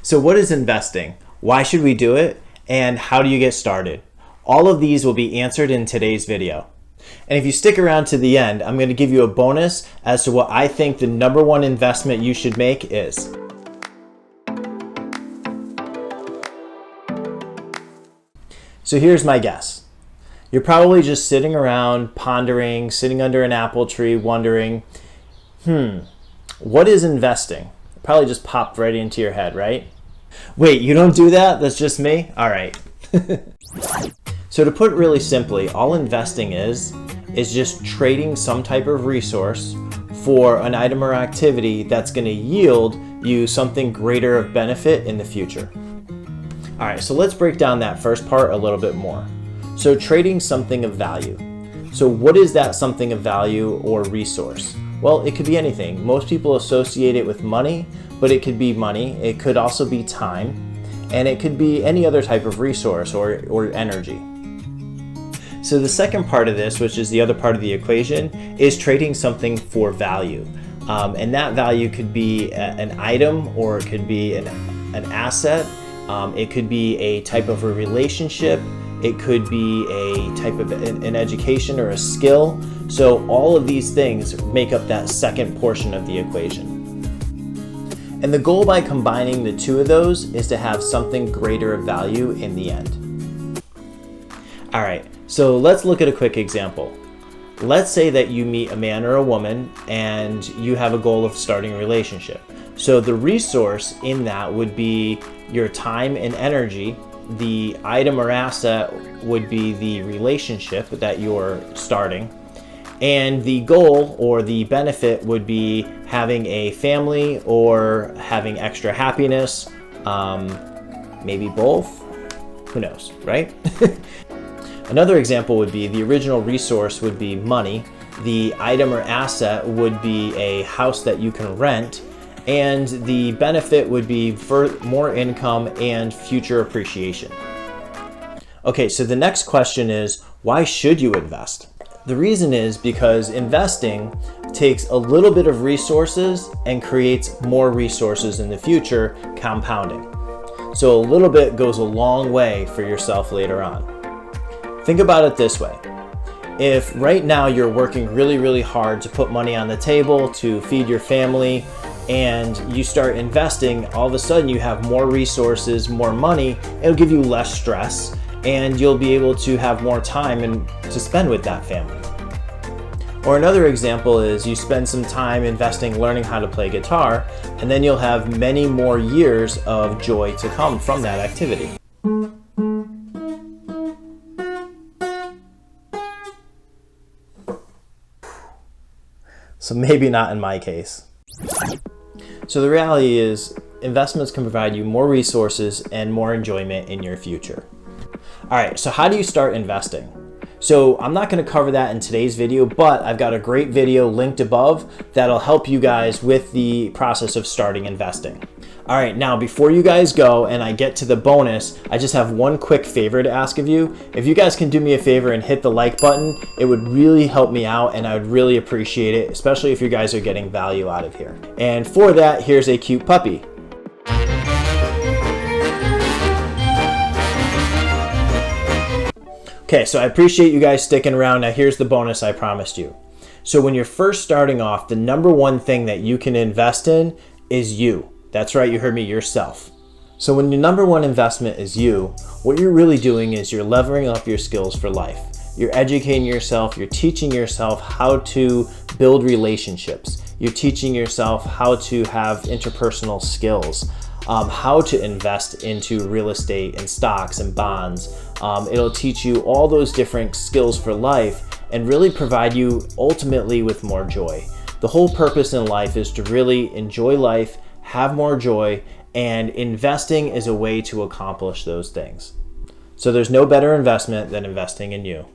So what is investing? Why should we do it? And how do you get started? All of these will be answered in today's video. And if you stick around to the end, I'm going to give you a bonus as to what I think the number one investment you should make is. So here's my guess. You're probably just sitting around pondering, sitting under an apple tree, wondering, what is investing? Probably just popped right into your head, right? Wait, you don't do that? That's just me? All right. So to put it really simply, all investing is just trading some type of resource for an item or activity that's going to yield you something greater of benefit in the future. All right, so let's break down that first part a little bit more. So trading something of value. So what is that something of value or resource? Well, it could be anything. Most people associate it with money, but it could be money. It could also be time, and it could be any other type of resource or energy. So the second part of this, which is the other part of the equation, is trading something for value. And that value could be an item, or it could be an asset. It could be a type of a relationship. It could be a type of an education or a skill. So all of these things make up that second portion of the equation. And the goal by combining the two of those is to have something greater of value in the end. All right, so let's look at a quick example. Let's say that you meet a man or a woman and you have a goal of starting a relationship. So the resource in that would be your time and energy. The item or asset would be the relationship that you're starting. And the goal or the benefit would be having a family or having extra happiness, maybe both, who knows, right? Another example would be the original resource would be money. The item or asset would be a house that you can rent. And the benefit would be for more income and future appreciation. Okay, so the next question is, why should you invest? The reason is because investing takes a little bit of resources and creates more resources in the future, compounding. So a little bit goes a long way for yourself later on. Think about it this way. If right now you're working really, really hard to put money on the table to feed your family, and you start investing, all of a sudden you have more resources, more money, it'll give you less stress, and you'll be able to have more time to spend with that family. Or another example is you spend some time investing learning how to play guitar, and then you'll have many more years of joy to come from that activity. So maybe not in my case. So the reality is, investments can provide you more resources and more enjoyment in your future. All right, so how do you start investing? So I'm not going to cover that in today's video, but I've got a great video linked above that'll help you guys with the process of starting investing. All right, now before you guys go and I get to the bonus, I just have one quick favor to ask of you. If you guys can do me a favor and hit the like button, it would really help me out and I would really appreciate it, especially if you guys are getting value out of here. And for that, here's a cute puppy. Okay, so I appreciate you guys sticking around. Now here's the bonus I promised you. So when you're first starting off, the number one thing that you can invest in is you. That's right, you heard me, yourself. So when your number one investment is you, what you're really doing is you're leveling up your skills for life. You're educating yourself, you're teaching yourself how to build relationships. You're teaching yourself how to have interpersonal skills, how to invest into real estate and stocks and bonds. It'll teach you all those different skills for life and really provide you ultimately with more joy. The whole purpose in life is to really enjoy life, have more joy, and investing is a way to accomplish those things. So there's no better investment than investing in you.